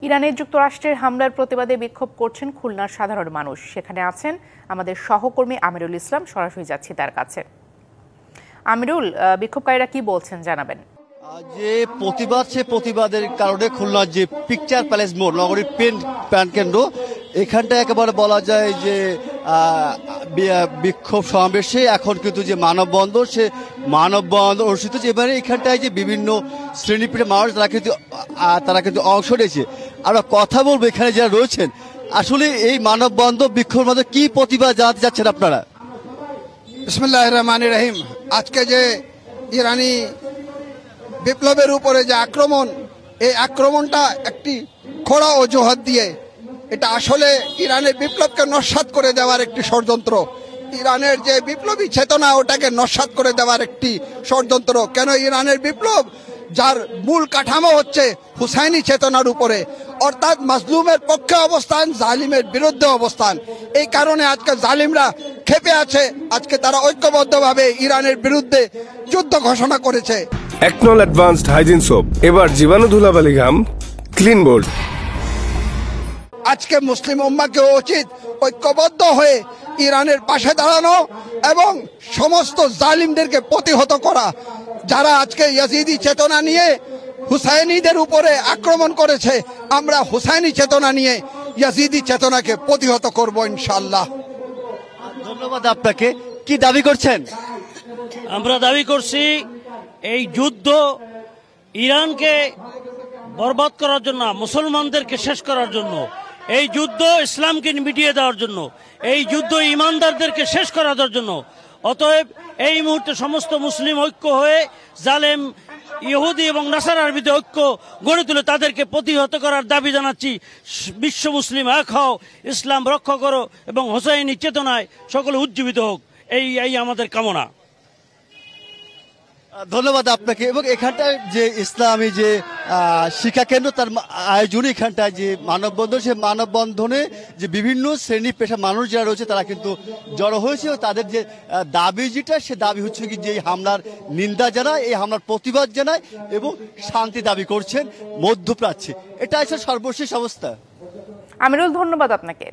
ইরানের যুক্তরাষ্ট্রের হামলার প্রতিবাদে বিক্ষোভ করছেন খুলনার সাধারণ মানুষ। সেখানে আছেন আমাদের সহকর্মী আমিরুল ইসলাম, সরাসরি যাচ্ছি তার কাছে। আমিরুল, বিক্ষোভকারীরা কি বলছেন জানাবেন। যে প্রতিবাদ, সে প্রতিবাদের কারণে খুলনার যে পিকচার প্যালেস মোড়, নগরীর প্রাণ কেন্দ্র, এখানটা একেবারে বলা যায় যে বিক্ষোভ সমাবেশে এখন কিন্তু যে মানববন্ধন, সে মানববন্ধন অনুষ্ঠিত হচ্ছে। এবারে এখানটায় যে বিভিন্ন শ্রেণীপেটের মানুষ তারা কিন্তু অংশ নিয়েছে। আমরা কথা বলবো এখানে যারা রয়েছেন, আসলে এই মানববন্ধন বিক্ষোভের মধ্যে কি প্রতিবাদ জানাতে যাচ্ছেন আপনারা? বিসমিল্লাহির রহমানির রহিম। আজকে যে ইরানি বিপ্লবের উপরে যে আক্রমণ, এই আক্রমণটা একটি খোড়া অজুহাত দিয়ে, এটা আসলে ইরানের বিপ্লবকে নস্যাৎ করে দেওয়ার একটি ষড়যন্ত্র। ইরানের যে বিপ্লবী চেতনা, ওটাকে নস্যাৎ করে দেওয়ার একটি ষড়যন্ত্র। কেন ইরানের বিপ্লব, যার মূল কাঠামো হচ্ছে হুসাইনি চেতনার উপরে, অর্থাৎ মাজলুমের পক্ষে অবস্থান, জালিমের বিরুদ্ধে অবস্থান। এই কারণে আজকে জালিমরা ক্ষেপে আছে। আজকে তারা ঐক্যবদ্ধভাবে ইরানের বিরুদ্ধে যুদ্ধ ঘোষণা করেছে। একনল অ্যাডভান্সড হাইজিন সোপ, এবার জীবাণু ধুলাবালি ঘাম ক্লিন বোল্ড। আজকে মুসলিম উম্মাহকে উচিত ঐক্যবদ্ধ হয়ে ইরানের পাশে দাঁড়ানো এবং সমস্ত জালিমদেরকে প্রতিহত করা। যারা আজকে ইয়াজিদি চেতনা নিয়ে হুসাইনিদের উপরে আক্রমণ করেছে, আমরা হুসাইনি চেতনা নিয়ে ইয়াজিদি চেতনাকে প্রতিহত করব ইনশাআল্লাহ। ধন্যবাদ আপনাকে। কি দাবি করছেন? আমরা দাবি করছি এই যুদ্ধ ইরানকে বরবাদ করার জন্য, মুসলমানদেরকে শেষ করার জন্য, এই যুদ্ধ ইসলামকে মিটিয়ে দেওয়ার জন্য, এই যুদ্ধ ইমানদারদেরকে শেষ করার জন্য। অতএব এই মুহূর্তে সমস্ত মুসলিম ঐক্য হয়ে জালেম ইহুদি এবং নাসারার বিরুদ্ধে ঐক্য গড়ে তুলে তাদেরকে প্রতিহত করার দাবি জানাচ্ছি। বিশ্ব মুসলিম এক হও, ইসলাম রক্ষা করো এবং হোসাইনি চেতনায় সকলে উজ্জীবিত হোক, এই আমাদের কামনা। ধন্যবাদ আপনাকে। এবং এখানটায় যে ইসলামী যে শিক্ষা কেন্দ্র, তার আয়োজনে এখানটায় যে মানববন্ধন, সেই মানববন্ধনে যে বিভিন্ন শ্রেণী পেশা মানুষ যারা রয়েছে তারা কিন্তু জড়ো হয়েছে। তাদের যে দাবি, যেটা সে দাবি হচ্ছে কি, যে এই হামলার নিন্দা জানায়, এই হামলার প্রতিবাদ জানায় এবং শান্তি দাবি করছেন মধ্যপ্রাচ্যে। এটা আছে সর্বশেষ অবস্থা। আমিরুল, ধন্যবাদ আপনাকে।